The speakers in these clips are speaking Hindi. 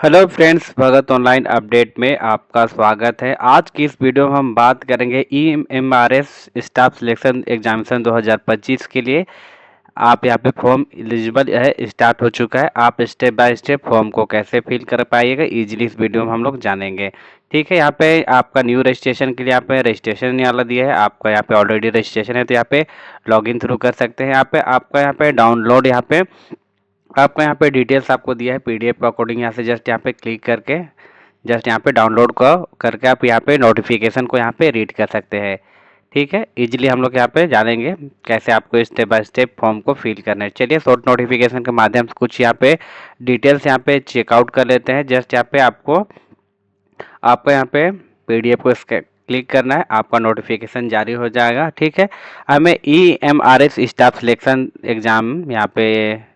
हेलो फ्रेंड्स, भगत ऑनलाइन अपडेट में आपका स्वागत है। आज की इस वीडियो में हम बात करेंगे EMRS स्टाफ सिलेक्शन एग्जामिनेशन 2025 के लिए। आप यहां पे फॉर्म एलिजिबल है, स्टार्ट हो चुका है। आप स्टेप बाय स्टेप फॉर्म को कैसे फिल कर पाइएगा इजीली इस वीडियो में हम लोग जानेंगे। ठीक है, यहाँ पे आपका न्यू रजिस्ट्रेशन के लिए यहाँ पे रजिस्ट्रेशन वाला दिया है। आपका यहाँ पे ऑलरेडी रजिस्ट्रेशन है तो यहाँ पे लॉगिन थ्रू कर सकते हैं। यहाँ पे आपका यहाँ पे डाउनलोड यहाँ पे आपको यहाँ पे डिटेल्स आपको दिया है पीडीएफ के अकॉर्डिंग। यहाँ से जस्ट यहाँ पे क्लिक करके जस्ट यहाँ पे डाउनलोड को करके आप यहाँ पे नोटिफिकेशन को यहाँ पे रीड कर सकते हैं। ठीक है, इजीली हम लोग यहाँ पे जानेंगे कैसे आपको स्टेप बाय स्टेप फॉर्म को फिल करना है। चलिए शॉर्ट नोटिफिकेशन के माध्यम से कुछ यहाँ पे डिटेल्स यहाँ पे चेकआउट कर लेते हैं। जस्ट यहाँ पे आपको आपको यहाँ पे पीडीएफ को क्लिक करना है, आपका नोटिफिकेशन जारी हो जाएगा। ठीक है, हमें EMRS स्टाफ सिलेक्शन एग्जाम यहाँ पे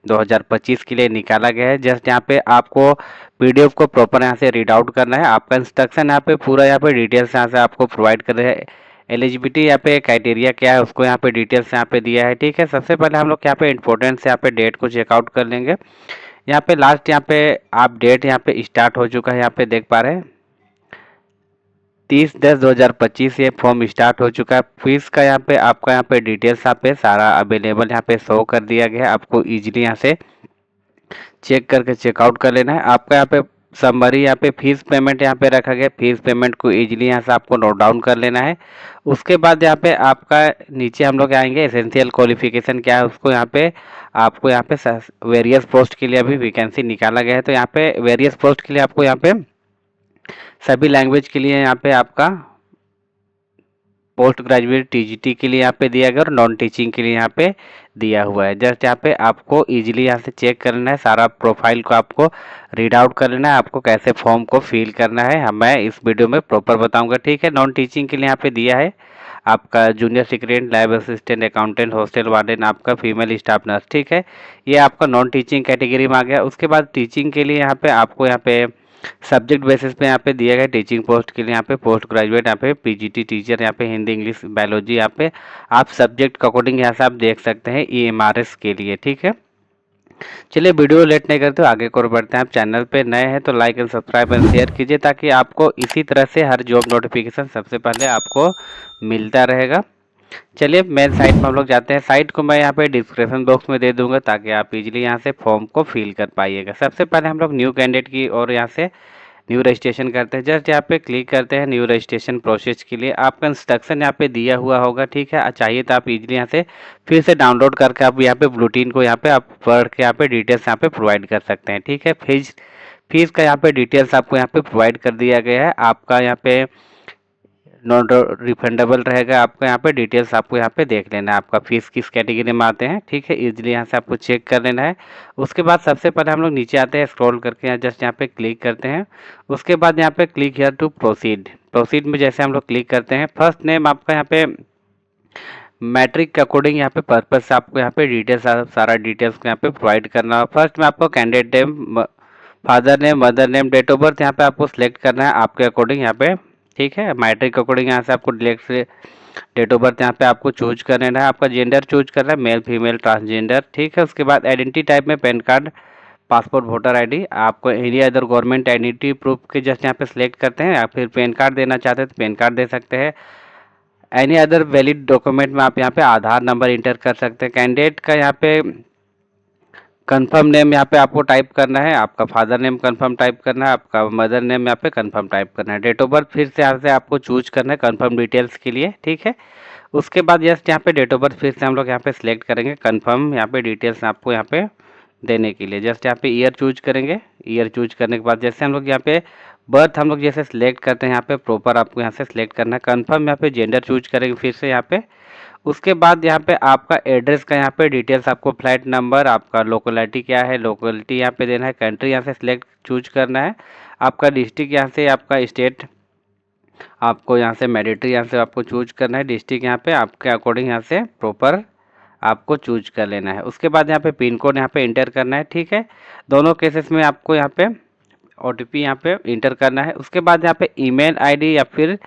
2025 के लिए निकाला गया है। जस्ट यहाँ पे आपको पीडीएफ को प्रॉपर यहाँ से रीड आउट करना है। आपका इंस्ट्रक्शन यहाँ पे पूरा यहाँ पे डिटेल्स यहाँ से आपको प्रोवाइड कर रहे हैं। एलिजिबिलिटी यहाँ पे क्राइटेरिया क्या है उसको यहाँ पे डिटेल्स यहाँ पे दिया है। ठीक है, सबसे पहले हम लोग यहाँ पे इंपॉर्टेंस यहाँ पे डेट को चेकआउट कर लेंगे। यहाँ पे लास्ट यहाँ पे आप डेट यहाँ पे स्टार्ट हो चुका है, यहाँ पे देख पा रहे हैं 30/10/2025 ये फॉर्म स्टार्ट हो चुका है। फीस का यहाँ पे आपका यहाँ पे डिटेल्स यहाँ पे सारा अवेलेबल यहाँ पे शो कर दिया गया है। आपको इजीली यहाँ से चेक करके चेकआउट कर लेना है। आपका यहाँ पे समरी यहाँ पे फीस पेमेंट यहाँ पे रखा गया। फीस पेमेंट को इजीली यहाँ से आपको नोट डाउन कर लेना है। उसके बाद यहाँ पे आपका नीचे हम लोग आएंगे एसेंशियल क्वालिफिकेशन क्या है उसको यहाँ पे आपको यहाँ पे वेरियस पोस्ट के लिए अभी वैकेंसी निकाला गया है। तो यहाँ पे वेरियस पोस्ट के लिए आपको यहाँ पे सभी लैंग्वेज के लिए यहाँ पे आपका पोस्ट ग्रेजुएट टीजीटी के लिए यहाँ पे दिया गया और नॉन टीचिंग के लिए यहाँ पे दिया हुआ है। जस्ट यहाँ पे आपको इजीली यहाँ से चेक करना है, सारा प्रोफाइल को आपको रीड आउट कर लेना है, आपको कैसे फॉर्म को फिल करना है मैं इस वीडियो में प्रॉपर बताऊंगा। ठीक है, नॉन टीचिंग के लिए यहाँ पे दिया है आपका junior secretary, lab assistant, accountant, hostel warden, आपका फीमेल स्टाफ नर्स। ठीक है, ये आपका नॉन टीचिंग कैटेगरी में आ गया। उसके बाद टीचिंग के लिए यहाँ पे आपको यहाँ पे सब्जेक्ट बेसिस पे यहाँ पे दिया गया टीचिंग पोस्ट के लिए यहाँ पे पोस्ट ग्रेजुएट, यहाँ पे पीजीटी टीचर, यहाँ पे हिंदी, इंग्लिश, बायोलॉजी, यहाँ पे आप सब्जेक्ट के अकॉर्डिंग यहाँ से आप देख सकते हैं EMRS के लिए। ठीक है, चलिए वीडियो लेट नहीं करते आगे को बढ़ते हैं। आप चैनल पे नए हैं तो like and subscribe and share कीजिए ताकि आपको इसी तरह से हर जॉब नोटिफिकेशन सबसे पहले आपको मिलता रहेगा। चलिए मेन साइट में हम लोग जाते हैं। साइट को मैं यहाँ पे डिस्क्रिप्शन बॉक्स में दे दूंगा ताकि आप इजीली यहाँ से फॉर्म को फिल कर पाइएगा। सबसे पहले हम लोग न्यू कैंडिडेट की और यहाँ से न्यू रजिस्ट्रेशन करते हैं। जस्ट यहाँ पे क्लिक करते हैं न्यू रजिस्ट्रेशन प्रोसेस के लिए। आपका इंस्ट्रक्शन यहाँ पे दिया हुआ होगा। ठीक है, चाहिए तो आप इजीली यहाँ से फिर से डाउनलोड करके आप यहाँ पे बुलेटिन को यहाँ पे आप पढ़ के यहाँ पे डिटेल्स यहाँ पे प्रोवाइड कर सकते हैं। ठीक है, फीस का यहाँ पे डिटेल्स आपको यहाँ पे प्रोवाइड कर दिया गया है। आपका यहाँ पे नॉन रिफंडेबल रहेगा। आपको यहाँ पे डिटेल्स आपको यहाँ पे देख लेना है, आपका फीस किस कैटेगरी में आते हैं। ठीक है, इजीली यहाँ से आपको चेक कर लेना है। उसके बाद सबसे पहले हम लोग नीचे आते हैं, स्क्रॉल करके यहाँ जस्ट यहाँ पे क्लिक करते हैं। उसके बाद यहाँ पे click here to proceed. Proceed में जैसे हम लोग क्लिक करते हैं, फर्स्ट नेम आपका यहाँ पे मैट्रिक के अकॉर्डिंग यहाँ पे पर्पज से आपको यहाँ पे डिटेल्स सारा डिटेल्स को यहाँ पे प्रोवाइड करना है। फर्स्ट में आपको candidate name, father name, mother name, date of birth यहाँ पे आपको सिलेक्ट करना है आपके अकॉर्डिंग यहाँ पे। ठीक है, मैट्रिक के अकॉर्डिंग यहाँ से आपको डायरेक्ट से डेट ऑफ बर्थ यहाँ पे आपको चूज कर लेना है। आपका जेंडर चूज करना है, मेल, फीमेल, ट्रांसजेंडर। ठीक है, उसके बाद आइडेंटिटी टाइप में PAN card, passport, voter ID, आपको any other government identity proof के जस्ट यहाँ पे सिलेक्ट करते हैं। या फिर पैन कार्ड देना चाहते हैं तो पैन कार्ड दे सकते हैं। एनी अदर वैलिड डॉक्यूमेंट में आप यहाँ पे आधार नंबर इंटर कर सकते हैं। कैंडिडेट का यहाँ पे कंफर्म नेम यहाँ पे आपको टाइप करना है, आपका फादर नेम कंफर्म टाइप करना है, आपका मदर नेम यहाँ पे कंफर्म टाइप करना है। डेट ऑफ बर्थ फिर से यहाँ से आपको चूज करना है कंफर्म डिटेल्स के लिए। ठीक है, उसके बाद जस्ट यहाँ पे डेट ऑफ बर्थ फिर से हम लोग यहाँ पे सिलेक्ट करेंगे कंफर्म यहाँ पे डिटेल्स आपको यहाँ पे देने के लिए। जस्ट यहाँ पे ईयर चूज करेंगे। ईयर चूज करने के बाद जैसे हम लोग यहाँ पे बर्थ हम लोग जैसे सिलेक्ट करते हैं यहाँ पे प्रॉपर आपको यहाँ से सिलेक्ट करना है। कंफर्म यहाँ पे जेंडर चूज करेंगे फिर से यहाँ पे। उसके बाद यहाँ पे आपका एड्रेस का यहाँ पे डिटेल्स, आपको फ्लैट नंबर, आपका लोकेलिटी क्या है, लोकेलिटी यहाँ पे देना है। कंट्री यहाँ से सिलेक्ट चूज करना है। आपका डिस्ट्रिक्ट यहाँ से, आपका स्टेट आपको यहाँ से मैंडेटरी यहाँ से आपको चूज करना है। डिस्ट्रिक्ट यहाँ पे आपके अकॉर्डिंग यहाँ से प्रॉपर आपको चूज कर लेना है। उसके बाद यहाँ पे पिन कोड यहाँ पे इंटर करना है। ठीक है, दोनों केसेस में आपको यहाँ पे OTP यहाँ पे इंटर करना है। उसके बाद यहाँ पे ईमेल आईडी या फिर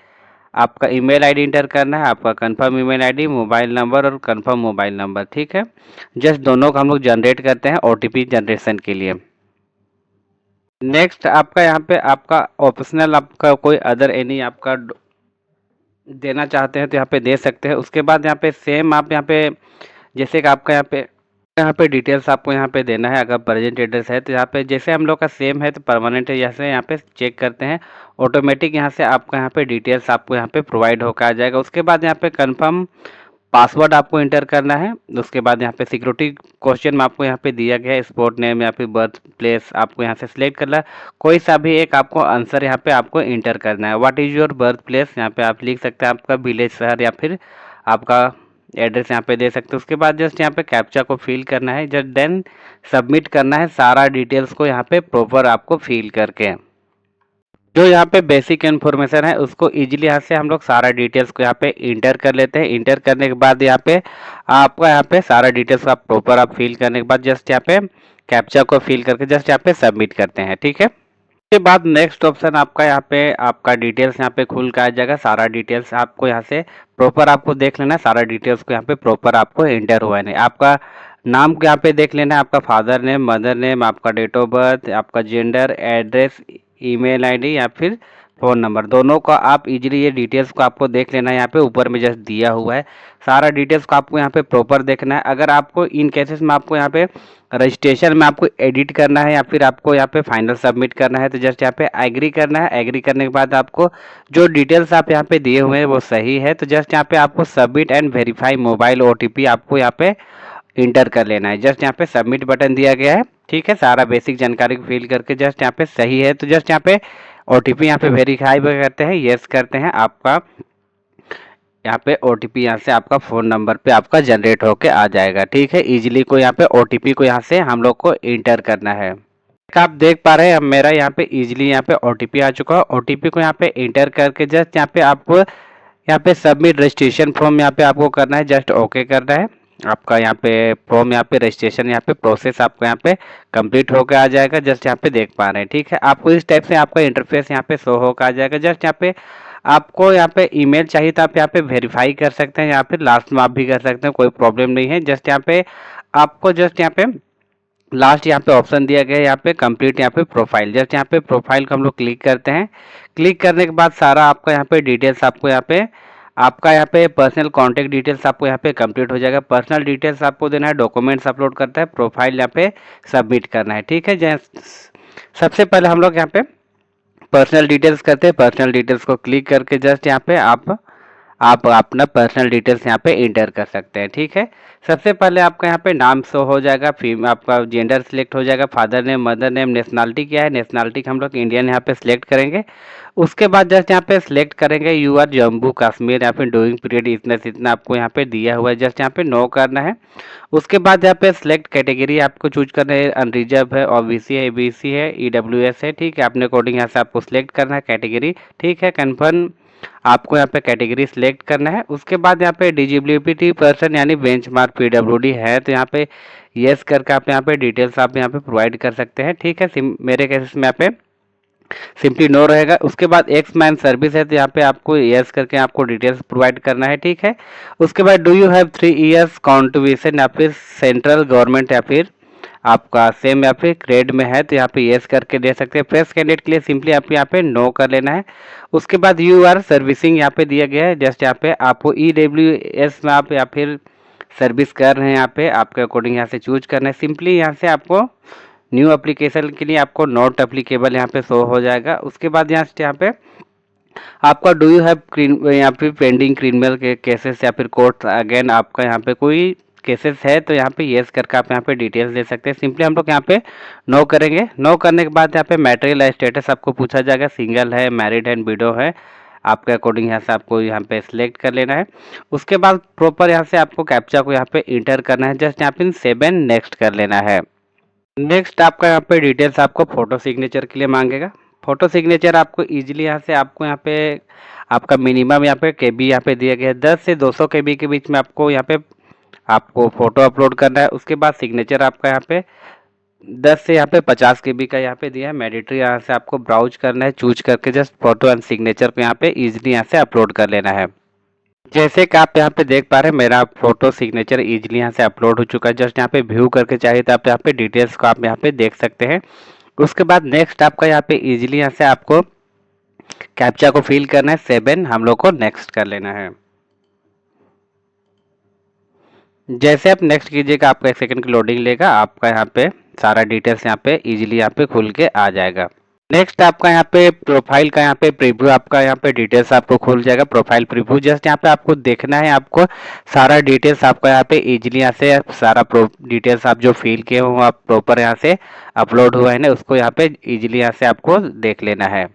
आपका ईमेल आईडी इंटर करना है, आपका confirm email ID, mobile number और कंफर्म मोबाइल नंबर। ठीक है, जस्ट दोनों को हम लोग जनरेट करते हैं OTP जनरेशन के लिए। नेक्स्ट आपका यहाँ पे आपका ऑप्शनल आपका कोई अदर एनी आपका देना चाहते हैं तो यहाँ पे दे सकते हैं। उसके बाद यहाँ पे सेम आप यहाँ पे जैसे कि आपका यहाँ पे डिटेल्स आपको यहाँ पे देना है। अगर प्रेजेंट एड्रेस है तो यहाँ पे जैसे हम लोग का सेम है तो परमानेंट है, जैसे यहाँ पे चेक करते हैं ऑटोमेटिक यहाँ से आपका यहाँ पे डिटेल्स आपको यहाँ पे प्रोवाइड होकर आ जाएगा। उसके बाद यहाँ पे कंफर्म पासवर्ड आपको इंटर करना है। उसके बाद यहाँ पे सिक्योरिटी क्वेश्चन में आपको यहाँ पे दिया गया है स्पोर्ट नेम या फिर बर्थ प्लेस आपको यहाँ से सिलेक्ट करना है। कोई सा भी एक आपको आंसर यहाँ पे आपको इंटर करना है। What is your birth place यहाँ पे आप लिख सकते हैं, आपका विलेज शहर या फिर आपका एड्रेस यहाँ पे दे सकते हैं। उसके बाद जस्ट यहाँ पे कैप्चा को फिल करना है, जस्ट देन सबमिट करना है सारा डिटेल्स को यहाँ पे प्रॉपर आपको फिल करके। जो यहाँ पे बेसिक इन्फॉर्मेशन है उसको इजीली यहाँ से हम लोग सारा डिटेल्स को यहाँ पे इंटर कर लेते हैं। इंटर करने के बाद यहाँ पे आपका यहाँ पे सारा डिटेल्स आप प्रॉपर आप फिल करने के बाद जस्ट यहाँ पे कैप्चा को फिल करके जस्ट यहाँ पे सबमिट करते हैं, ठीक है। उसके बाद नेक्स्ट ऑप्शन आपका यहाँ पे आपका डिटेल्स यहाँ पे खुल कर आ जाएगा। सारा डिटेल्स आपको यहाँ से प्रॉपर आपको देख लेना है, सारा डिटेल्स को यहाँ पे प्रॉपर आपको इंटर हुआ है नहीं। आपका नाम को यहाँ पे देख लेना है, आपका फादर नेम, मदर नेम, आपका डेट ऑफ बर्थ, आपका जेंडर, एड्रेस, ईमेल आईडी या फिर फ़ोन नंबर, दोनों का आप इजीली ये डिटेल्स को आपको देख लेना है। यहाँ पे ऊपर में जस्ट दिया हुआ है सारा डिटेल्स को आपको यहाँ पे प्रॉपर देखना है। अगर आपको इन केसेस में आपको यहाँ पे रजिस्ट्रेशन में आपको एडिट करना है या फिर आपको यहाँ पे फाइनल सबमिट करना है तो जस्ट यहाँ पे एग्री करना है। एग्री करने के बाद आपको जो डिटेल्स आप यहाँ पे दिए हुए हैं वो सही है तो जस्ट यहाँ पे आपको submit and verify mobile OTP आपको यहाँ पे इंटर कर लेना है। जस्ट यहाँ पे सबमिट बटन दिया गया है, ठीक है। सारा बेसिक जानकारी को फिल करके जस्ट यहाँ पे सही है तो जस्ट यहाँ पे ओटीपी यहाँ पे वेरीफाई करते हैं, यस करते हैं। आपका यहाँ पे ओटीपी यहाँ से आपका फ़ोन नंबर पे आपका जनरेट होके आ जाएगा, ठीक है। इजीली को यहाँ पे ओटीपी को यहाँ से हम लोग को इंटर करना है। आप देख पा रहे हैं अब मेरा यहाँ पे इजीली यहाँ पे ओटीपी आ चुका है। ओटीपी को यहाँ पे इंटर करके जस्ट यहाँ पे आपको यहाँ पे सबमिट रजिस्ट्रेशन फॉर्म यहाँ पे आपको करना है, जस्ट ओके करना है। आपका यहाँ पे फॉर्म यहाँ पे रजिस्ट्रेशन यहाँ पे प्रोसेस आपको यहाँ पे कंप्लीट होकर आ जाएगा, जस्ट यहाँ पे देख पा रहे हैं, ठीक है। आपको इस टाइप से आपका इंटरफेस यहाँ पे शो होकर आ जाएगा। जस्ट यहाँ पे आपको यहाँ पे ईमेल चाहिए तो आप यहाँ पे वेरीफाई कर सकते हैं, यहाँ पे लास्ट में आप भी कर सकते हैं, कोई प्रॉब्लम नहीं है। जस्ट यहाँ पे आपको जस्ट यहाँ पे लास्ट यहाँ पे ऑप्शन दिया गया है यहाँ पे कंप्लीट यहाँ पे प्रोफाइल, जस्ट यहाँ पे प्रोफाइल को हम लोग क्लिक करते हैं। क्लिक करने के बाद सारा आपका यहाँ पे डिटेल्स आपको यहाँ पे पर्सनल कॉन्टेक्ट डिटेल्स आपको यहाँ पे कंप्लीट हो जाएगा। पर्सनल डिटेल्स आपको देना है, डॉक्यूमेंट्स अपलोड करता है, प्रोफाइल यहाँ पे सबमिट करना है, ठीक है। जैसे सबसे पहले हम लोग यहाँ पे पर्सनल डिटेल्स करते हैं। पर्सनल डिटेल्स को क्लिक करके जस्ट यहाँ पे आप अपना पर्सनल डिटेल्स यहाँ पे इंटर कर सकते हैं, ठीक है। सबसे पहले आपका यहाँ पे नाम शो हो जाएगा, आपका जेंडर सिलेक्ट हो जाएगा, father name, mother name, nationality क्या है, नेशनलिटी हम लोग इंडियन यहाँ पे सिलेक्ट करेंगे। उसके बाद जस्ट यहाँ पे सिलेक्ट करेंगे यू आर जम्मू कश्मीर, यहाँ पे डूइंग पीरियड इतना से इतना आपको यहाँ पे दिया हुआ है, जस्ट यहाँ पे नो करना है। उसके बाद यहाँ पे सिलेक्ट कैटेगरी आपको चूज करना है, अनरिजर्व है, ओबीसी है, एबीसी है, ईडब्ल्यूएस है, ठीक है। अपने अकॉर्डिंग यहाँ से आपको सिलेक्ट करना है कैटेगरी, ठीक है। कन्फर्म आपको यहाँ पे कैटेगरी सिलेक्ट करना है। उसके बाद यहाँ पे डिजेबिलिटी पर्सन यानी बेंचमार्क पीडब्ल्यूडी है तो यहाँ पे यस करके आप यहाँ पे डिटेल्स आप यहाँ पे प्रोवाइड कर सकते हैं, ठीक है। मेरे केसेस में यहाँ पे सिंपली नो रहेगा। उसके बाद एक्स मैन सर्विस है तो यहाँ पे आपको यस करके आपको डिटेल्स प्रोवाइड करना है, ठीक है। उसके बाद do you have 3 years contribution या फिर सेंट्रल गवर्नमेंट या फिर आपका सेम या फिर ग्रेड में है तो यहाँ पे यस करके दे सकते हैं। फ्रेश कैंडिडेट के लिए सिंपली आप यहाँ पे नो कर लेना है। उसके बाद यू आर सर्विसिंग यहाँ पे दिया गया है, जस्ट यहाँ पे आपको EWS में आप या फिर सर्विस कर रहे हैं, यहाँ पे आपके अकॉर्डिंग यहाँ से चूज करना है। सिंपली यहाँ से आपको न्यू एप्लीकेशन के लिए आपको नॉट एप्लीकेबल यहाँ पे शो हो जाएगा। उसके बाद यहाँ पे आपका डू यू हैव यहाँ पे पेंडिंग क्रिमिनल के केसेस या फिर कोर्ट अगेन आपका यहाँ पे कोई केसेस है तो यहाँ पे येस करके आप यहाँ पे डिटेल्स दे सकते हैं। सिंपली हम लोग यहाँ पे नो करेंगे। नो करने के बाद यहाँ पे मैटेरियल स्टेटस आपको पूछा जाएगा, सिंगल है, मैरिड एंड विडो है, आपके अकॉर्डिंग यहाँ से आपको यहाँ पे सिलेक्ट कर लेना है। उसके बाद प्रॉपर यहाँ से आपको कैप्चा को यहाँ पे इंटर करना है, जस्ट यहाँ पे 7 नेक्स्ट कर लेना है। नेक्स्ट आपका यहाँ पे डिटेल्स आपको फोटो सिग्नेचर के लिए मांगेगा। फोटो सिग्नेचर आपको इजीली यहाँ से आपको यहाँ पे आपका मिनिमम यहाँ पे केबी यहाँ पे दिया गया है, 10 से 200 केबी के बीच में आपको यहाँ पे आपको फोटो अपलोड करना है। उसके बाद सिग्नेचर आपका यहाँ पे 10 से यहाँ पे 50 केबी का यहाँ पे दिया है मैंडेटरी, यहाँ से आपको ब्राउज करना है, चूज करके जस्ट फोटो एंड सिग्नेचर को यहाँ पे इजीली यहाँ से अपलोड कर लेना है। जैसे कि आप यहाँ पे देख पा रहे हैं मेरा फोटो सिग्नेचर इजीली यहाँ से अपलोड हो चुका है। जस्ट यहाँ पे व्यू करके चाहिए तो आप यहाँ पे डिटेल्स को आप यहाँ पे देख सकते हैं। उसके बाद नेक्स्ट आपका यहाँ पे इजीली यहाँ से आपको कैप्चा को फिल करना है 7, हम लोग को नेक्स्ट कर लेना है। जैसे आप नेक्स्ट कीजिएगा आपका 1 सेकंड की लोडिंग लेगा, आपका यहाँ पे सारा डिटेल्स यहाँ पे इजीली यहाँ पे खुल के आ जाएगा। नेक्स्ट आपका यहाँ पे प्रोफाइल का यहाँ पे प्रीव्यू, आपका यहाँ पे डिटेल्स आपको खुल जाएगा। प्रोफाइल प्रीव्यू जस्ट यहाँ पे आपको देखना है, आपको सारा डिटेल्स आपका यहाँ पे इजीली यहाँ से सारा डिटेल्स आप जो फिल किए हो आप प्रॉपर यहाँ से अपलोड हुआ है ना, उसको यहाँ पे इजीली यहाँ से आपको देख लेना है।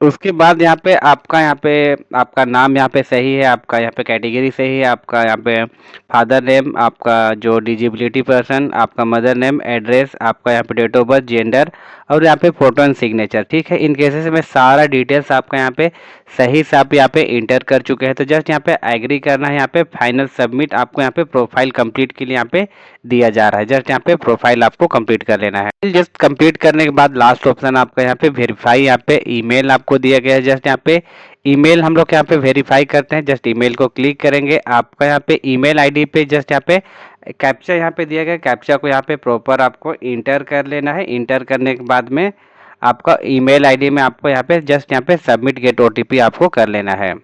उसके बाद यहाँ पे आपका नाम यहाँ पे सही है, आपका यहाँ पे कैटेगरी सही है, आपका यहाँ पे फादर नेम, आपका जो डिजिबिलिटी पर्सन, आपका मदर नेम, एड्रेस, आपका यहाँ पे डेट ऑफ बर्थ, जेंडर और यहाँ पे फोटो एंड सिग्नेचर। ठीक है, इन केसेस में सारा डिटेल्स आपका यहाँ पे सही से आप यहाँ पे इंटर कर चुके हैं, तो जस्ट यहाँ पे एग्री करना है। यहाँ पे फाइनल सबमिट आपको यहाँ पे प्रोफाइल कंप्लीट के लिए यहाँ पे दिया जा रहा है। जस्ट यहाँ पे प्रोफाइल आपको कंप्लीट कर लेना है। जस्ट कंप्लीट करने के बाद लास्ट ऑप्शन आपका यहाँ पे वेरीफाई, यहाँ पे ईमेल आपको दिया गया है। जस्ट यहाँ पे ईमेल हम लोग यहाँ पे वेरीफाई करते हैं। जस्ट ईमेल को क्लिक करेंगे, आपका यहाँ पे ईमेल आईडी पे जस्ट यहाँ पे कैप्चा यहाँ पे दिया गया, कैप्चा को यहाँ पे प्रॉपर आपको इंटर कर लेना है। इंटर करने के बाद में आपका ईमेल आईडी में आपको यहाँ पे जस्ट यहाँ पे सबमिट गेट ओटीपी आपको कर लेना है।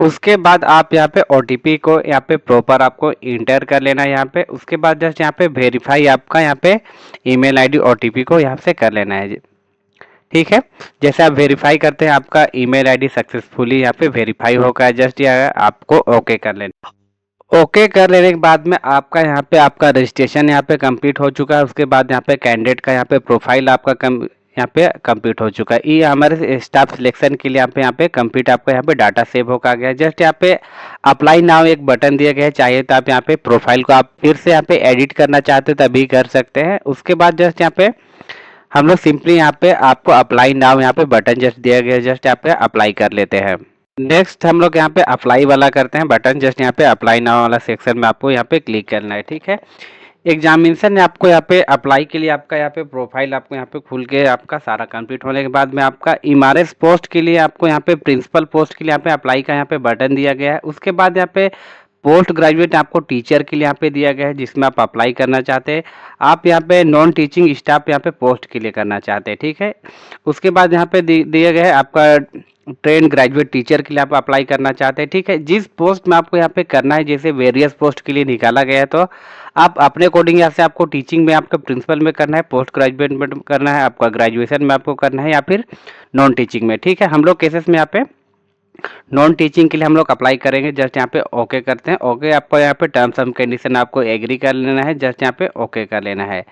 उसके बाद आप यहाँ पे ओटीपी को यहाँ पे प्रॉपर आपको इंटर कर लेना है यहाँ पे। उसके बाद जस्ट यहाँ पे वेरीफाई आपका यहाँ पे ईमेल आईडी ओटीपी को यहाँ से कर लेना है। ठीक है, जैसे आप वेरीफाई करते हैं आपका ईमेल आईडी सक्सेसफुली यहाँ पे वेरीफाई होगा है। जस्ट यहाँ आपको ओके कर लेना। ओके कर लेने के बाद में आपका यहाँ पे आपका रजिस्ट्रेशन यहाँ पे कंप्लीट हो चुका है। उसके बाद यहाँ पे कैंडिडेट का यहाँ पे प्रोफाइल आपका यहाँ पे कंप्लीट हो चुका है। ये हमारे स्टाफ सिलेक्शन के लिए यहाँ पे कंप्लीट आपका यहाँ पे डाटा सेव होकर आ गया है। जस्ट यहाँ पे अप्लाई नाउ एक बटन दिया गया है, चाहिए तो आप यहाँ पे प्रोफाइल को आप फिर से यहाँ पे एडिट करना चाहते हो तभी कर सकते हैं। उसके बाद जस्ट यहाँ पे हम लोग सिंपली यहाँ पे आपको अप्लाई नाउ यहाँ पे बटन जस्ट दिया गया है, जस्ट यहाँ पे अप्लाई कर लेते हैं। नेक्स्ट हम लोग यहाँ पे अप्लाई वाला करते हैं बटन, जस्ट यहाँ पे अप्लाई नाउ वाला सेक्शन में आपको यहाँ पे क्लिक करना है। ठीक है, एग्जामिनेशन ने आपको यहाँ पे अप्लाई के लिए आपका यहाँ पे प्रोफाइल आपको यहाँ पे खुल के आपका सारा कंप्लीट होने के बाद में आपका इमारत पोस्ट के लिए आपको यहाँ पे प्रिंसिपल पोस्ट के लिए यहाँ पे अप्लाई का यहाँ पे बटन दिया गया है। उसके बाद यहाँ पे पोस्ट ग्रेजुएट आपको टीचर के लिए यहाँ पे दिया गया है, जिसमें आप अप्लाई करना चाहते हैं। आप यहाँ पे नॉन टीचिंग स्टाफ यहाँ पे पोस्ट के लिए करना चाहते हैं। ठीक है, उसके बाद यहाँ पे दिया गया है आपका ट्रेन ग्रेजुएट टीचर के लिए आप अप्लाई करना चाहते हैं। ठीक है, जिस पोस्ट में आपको यहाँ पे करना है, जैसे वेरियस पोस्ट के लिए निकाला गया है, तो आप अपने अकॉर्डिंग यहाँ से आपको टीचिंग में आपका प्रिंसिपल में करना है, पोस्ट ग्रेजुएट में करना है, आपका ग्रेजुएशन में आपको करना है, या फिर नॉन टीचिंग में। ठीक है, हम लोग केसेस में यहाँ पे नॉन टीचिंग के लिए हम लोग अप्लाई करेंगे। जस्ट यहाँ पे ओके करते हैं। ओके, आपको यहाँ पे टर्म्स एंड कंडीशन आपको एग्री कर लेना है, जस्ट यहाँ पे ओके कर लेना है।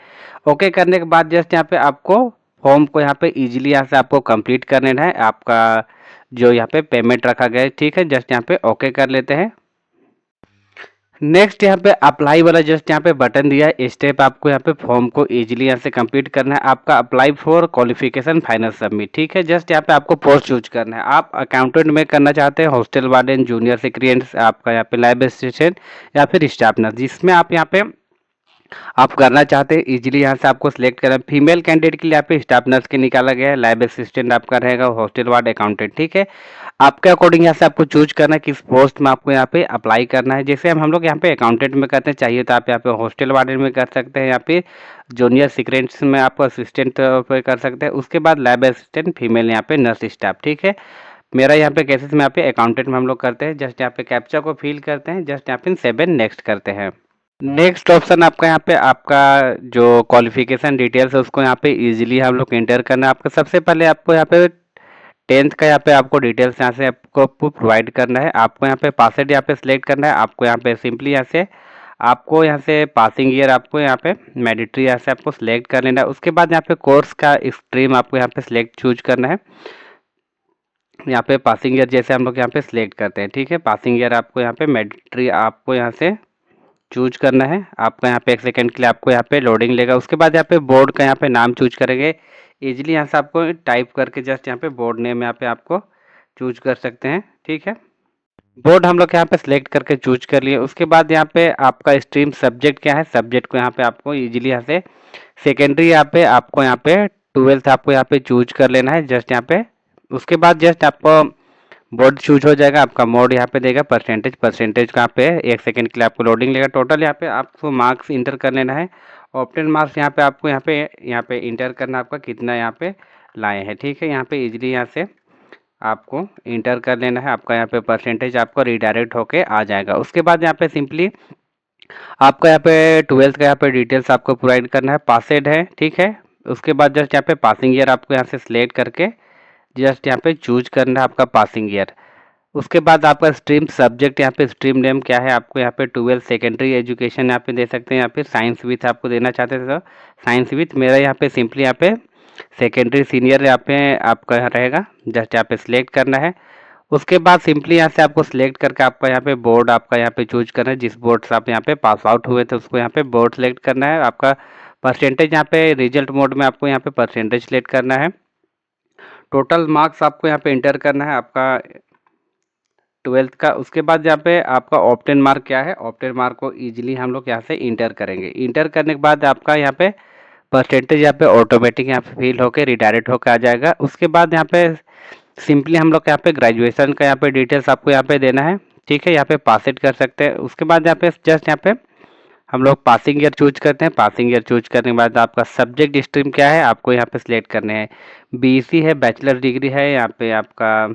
ओके करने के बाद जस्ट यहाँ पे आपको फॉर्म को यहाँ पे इजीली यहाँ से आपको कंप्लीट कर लेना है। आपका जो यहाँ पे पेमेंट रखा गया है, ठीक है, जस्ट यहाँ पे ओके कर लेते हैं। नेक्स्ट यहाँ पे अप्लाई वाला जस्ट यहाँ पे बटन दिया है, स्टेप आपको यहाँ पे फॉर्म को इजीली यहाँ से कंप्लीट करना है। आपका apply for qualification final submit. ठीक है, जस्ट यहाँ पे आपको पोस्ट चूज करना है। आप अकाउंटेंट में करना चाहते हैं, हॉस्टल वार्डन, जूनियर सेक्रेटरी, आपका यहाँ पे लैब असिस्टेंट या फिर स्टाफ नर्स, जिसमें आप यहाँ पे आप करना चाहते हैं इजीली यहाँ से आपको सिलेक्ट करना है। फीमेल कैंडिडेट के लिए यहाँ पे स्टाफ नर्स के निकाला गया है, लैब असिस्टेंट आपका रहेगा, हॉस्टल वार्ड अकाउंटेंट। ठीक है, आपके अकॉर्डिंग यहाँ से आपको चूज करना है किस पोस्ट में आपको यहाँ पे अप्लाई करना है। जैसे हम लोग यहाँ पे अकाउंटेंट में करते हैं, चाहिए तो आप यहाँ पे हॉस्टल वार्डन में कर सकते हैं, या फिर जूनियर सेक्रेटरी में आप असिस्टेंट पे कर सकते हैं। उसके बाद लैब असिस्टेंट फीमेल यहाँ पे नर्स स्टाफ। ठीक है, मेरा यहाँ पे केसेस में यहाँ पे अकाउंटेंट में हम लोग करते हैं। जस्ट यहाँ पे कैप्चा को फिल करते हैं, जस्ट यहाँ पे 7 नेक्स्ट करते हैं। नेक्स्ट ऑप्शन आपका यहाँ पे आपका जो क्वालिफिकेशन डिटेल्स है उसको यहाँ पे इजीली हम लोग एंटर करना है। आपको सबसे पहले आपको यहाँ पे 10th का यहाँ पे आपको डिटेल्स यहाँ से आपको प्रोवाइड करना है। आपको यहाँ पे पासेड यहाँ पे सिलेक्ट करना है। आपको यहाँ पे सिंपली यहाँ से आपको यहाँ से पासिंग ईयर आपको यहाँ पे मैंडेटरी यहाँ से आपको सिलेक्ट कर लेना है। उसके बाद यहाँ पे कोर्स का स्ट्रीम आपको यहाँ पे सिलेक्ट चूज करना है। यहाँ पे पासिंग ईयर जैसे हम लोग यहाँ पे सिलेक्ट करते हैं। ठीक है, पासिंग ईयर आपको यहाँ पे मैंडेटरी आपको यहाँ से चूज करना है। आपका यहाँ पे 1 सेकंड के लिए आपको यहाँ पे लोडिंग लेगा। उसके बाद यहाँ पे बोर्ड का यहाँ पे नाम चूज करेंगे। इजीली यहाँ से आपको टाइप करके जस्ट यहाँ पे बोर्ड नेम यहाँ पे आपको चूज कर सकते हैं। ठीक है, बोर्ड हम लोग यहाँ पे सिलेक्ट करके चूज कर लिए। उसके बाद यहाँ पे आपका स्ट्रीम सब्जेक्ट क्या है, सब्जेक्ट को यहाँ पे आपको इजीली यहाँ से सेकेंडरी यहाँ पे आपको यहाँ पे 12th आपको यहाँ पे चूज कर लेना है, जस्ट यहाँ पे। उसके बाद जस्ट आपको बोर्ड चूज हो जाएगा। आपका मोड यहाँ पे देगा परसेंटेज का यहाँ पे 1 सेकंड के लिए आपको लोडिंग लेगा। टोटल यहाँ पे आपको मार्क्स इंटर कर लेना है। ऑप्टेन मार्क्स यहाँ पे आपको यहाँ पे इंटर करना, आपका कितना यहाँ पे लाए हैं। ठीक है, यहाँ पे इजीली यहाँ से आपको इंटर कर लेना है। आपका यहाँ पे परसेंटेज आपको रिडायरेक्ट होके आ जाएगा। उसके बाद यहाँ पे सिंपली आपका यहाँ पे 12th का यहाँ पे डिटेल्स आपको प्रोवाइड करना है, पासेड है। ठीक है, उसके बाद जस्ट यहाँ पे पासिंग ईयर आपको यहाँ से सिलेक्ट करके जस्ट यहाँ पे चूज करना है आपका पासिंग ईयर। उसके बाद आपका स्ट्रीम सब्जेक्ट, यहाँ पे स्ट्रीम नेम क्या है, आपको यहाँ पे 12 सेकेंडरी एजुकेशन यहाँ पे दे सकते हैं। यहाँ पे साइंस विथ आपको देना चाहते थे तो साइंस विथ, मेरा यहाँ पे सिंपली यहाँ पे सेकेंडरी सीनियर यहाँ पे आपका रहेगा, जस्ट यहाँ पे सिलेक्ट करना है। उसके बाद सिंपली यहाँ से आपको सिलेक्ट करके आपका यहाँ पे बोर्ड आपका यहाँ पे चूज करना है, जिस बोर्ड से आप यहाँ पे पास आउट हुए थे उसको यहाँ पे बोर्ड सेलेक्ट करना है। आपका परसेंटेज यहाँ पे रिजल्ट मोड में आपको यहाँ पे परसेंटेज सेलेक्ट करना है। टोटल मार्क्स आपको यहाँ पे इंटर करना है आपका 12th का। उसके बाद यहाँ पे आपका ऑप्टेन मार्क क्या है, ऑप्टेन मार्क को इजीली हम लोग यहाँ से इंटर करेंगे। इंटर करने के बाद आपका यहाँ पे परसेंटेज यहाँ पे ऑटोमेटिक यहाँ पे फिल होकर रिडायरेक्ट होकर आ जाएगा। उसके बाद यहाँ पे सिंपली हम लोग यहाँ पे ग्रेजुएशन का यहाँ पे डिटेल्स आपको यहाँ पे देना है। ठीक है, यहाँ पे पास इट कर सकते हैं। उसके बाद यहाँ पे जस्ट यहाँ पे हम लोग पासिंग ईयर चूज करते हैं। पासिंग ईयर चूज करने के बाद आपका सब्जेक्ट स्ट्रीम क्या है आपको यहाँ पे सिलेक्ट करने हैं। बीएससी है, बैचलर डिग्री है, यहाँ पे आपका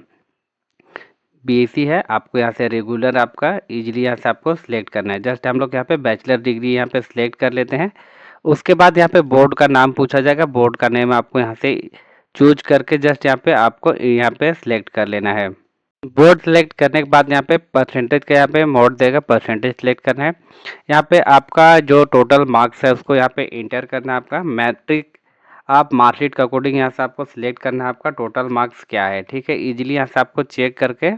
बीएससी है, आपको यहाँ से रेगुलर आपका इजीली यहाँ से आपको सिलेक्ट करना है। जस्ट हम लोग यहाँ पे बैचलर डिग्री यहाँ पे सिलेक्ट कर लेते हैं। उसके बाद यहाँ पे बोर्ड का नाम पूछा जाएगा, बोर्ड का नेम आपको यहाँ से चूज करके जस्ट यहाँ पे आपको यहाँ पे सिलेक्ट कर लेना है। बोर्ड सेलेक्ट करने के बाद यहाँ पे परसेंटेज का यहाँ पे मोड देगा, परसेंटेज सेलेक्ट करना है। यहाँ पे आपका जो टोटल मार्क्स है उसको यहाँ पे इंटर करना है। आपका मैट्रिक आप मार्कशीट के अकॉर्डिंग यहाँ से आपको सिलेक्ट करना है आपका टोटल मार्क्स क्या है। ठीक है, इजीली यहाँ से आपको चेक करके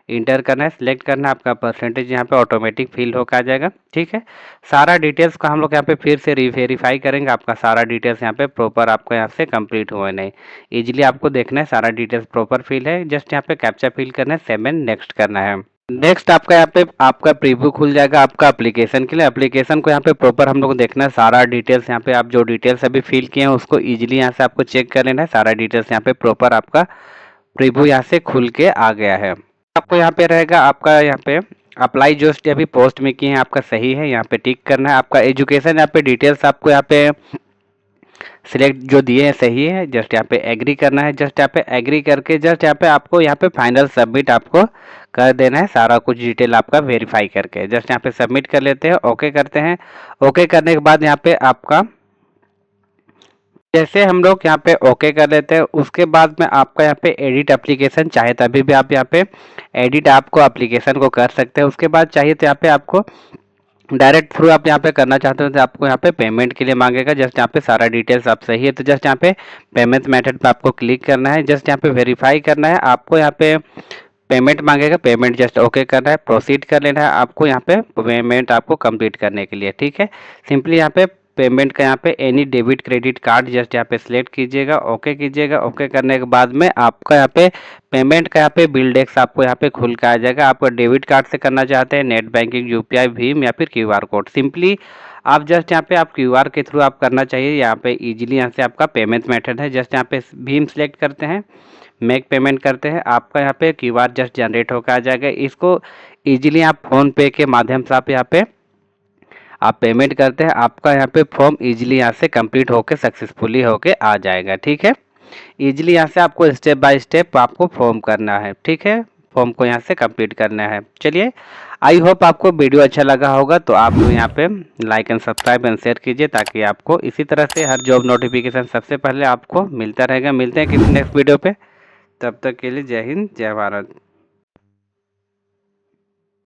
इंटर करना है, सिलेक्ट करना है। आपका परसेंटेज यहाँ पे ऑटोमेटिक फिल होकर आ जाएगा। ठीक है, सारा डिटेल्स को हम लोग यहाँ पे फिर से रीवेरीफाई करेंगे, आपका सारा डिटेल्स यहाँ पे प्रॉपर आपको यहाँ से कंप्लीट हुआ नहीं। इजीली आपको देखना है सारा डिटेल्स प्रॉपर फिल है, जस्ट यहाँ पे कैप्चा फिल करना है, सेवन नेक्स्ट करना है। नेक्स्ट आपका यहाँ पे आपका प्रीव्यू खुल जाएगा आपका एप्लीकेशन के लिए। एप्लीकेशन को यहाँ पे प्रॉपर हम लोग देखना है, सारा डिटेल्स यहाँ पे आप जो डिटेल्स अभी फिल किए हैं उसको इजीली यहाँ से आपको चेक कर लेना है। सारा डिटेल्स यहाँ पे प्रॉपर आपका प्रीव्यू यहाँ से खुल के आ गया है। आपको यहाँ पे रहेगा आपका यहाँ पे अप्लाई जो अभी पोस्ट में किए हैं आपका सही है, यहाँ पे टिक करना है। आपका एजुकेशन यहाँ पे डिटेल्स आपको यहाँ पे सिलेक्ट जो दिए हैं सही है, जस्ट यहाँ पे एग्री करना है। जस्ट यहाँ पे एग्री करके जस्ट यहाँ पे आपको यहाँ पे फाइनल सबमिट आपको कर देना है, सारा कुछ डिटेल आपका वेरीफाई करके जस्ट यहाँ पे सबमिट कर लेते हैं, ओके करते हैं। ओके करने के बाद यहाँ पे आपका जैसे हम लोग यहाँ पे ओके कर लेते हैं, उसके बाद में आपका यहाँ पे एडिट एप्लीकेशन चाहे तभी भी आप यहाँ पे एडिट आपको एप्लीकेशन को कर सकते हैं। उसके बाद चाहिए तो यहाँ पे आपको डायरेक्ट थ्रू आप यहाँ पे करना चाहते हो तो आपको यहाँ पे पेमेंट के लिए मांगेगा। जस्ट यहाँ पे सारा डिटेल्स आप सही है तो जस्ट यहाँ पे पेमेंट मेथड पे आपको क्लिक करना है, जस्ट यहाँ पे वेरीफाई करना है। आपको यहाँ पे पेमेंट मांगेगा, पेमेंट जस्ट ओके करना है, प्रोसीड कर लेना है आपको यहाँ पे पेमेंट आपको कंप्लीट करने के लिए। ठीक है, सिंपली यहाँ पे पेमेंट का यहाँ पे any debit credit card just यहाँ पे सिलेक्ट कीजिएगा, ओके कीजिएगा। ओके करने के बाद में आपका यहाँ पे पेमेंट का यहाँ पे बिल डेस्क आपको यहाँ पे खुल के आ जाएगा। आप डेबिट कार्ड से करना चाहते हैं, नेट बैंकिंग, यूपीआई, भीम या फिर क्यूआर कोड, सिंपली आप जस्ट यहाँ पे आप क्यूआर के थ्रू आप करना चाहिए। यहाँ पे इजीली यहाँ से आपका पेमेंट मेथड है, जस्ट यहाँ पे भीम सेलेक्ट करते हैं, मेक पेमेंट करते हैं, आपका यहाँ पे क्यूआर जस्ट जनरेट होकर आ जाएगा। इसको इजीली आप फोन पे के माध्यम से आप यहाँ पे आप पेमेंट करते हैं, आपका यहाँ पे फॉर्म इजीली यहाँ से कंप्लीट होके सक्सेसफुली होके आ जाएगा। ठीक है, इजीली यहाँ से आपको स्टेप बाय स्टेप आपको फॉर्म करना है। ठीक है, फॉर्म को यहाँ से कंप्लीट करना है। चलिए, आई होप आपको वीडियो अच्छा लगा होगा, तो आप यहाँ पे like and subscribe and share कीजिए ताकि आपको इसी तरह से हर जॉब नोटिफिकेशन सबसे पहले आपको मिलता रहेगा। मिलते हैं किसी नेक्स्ट वीडियो पे, तब तक के लिए जय हिंद, जय भारत।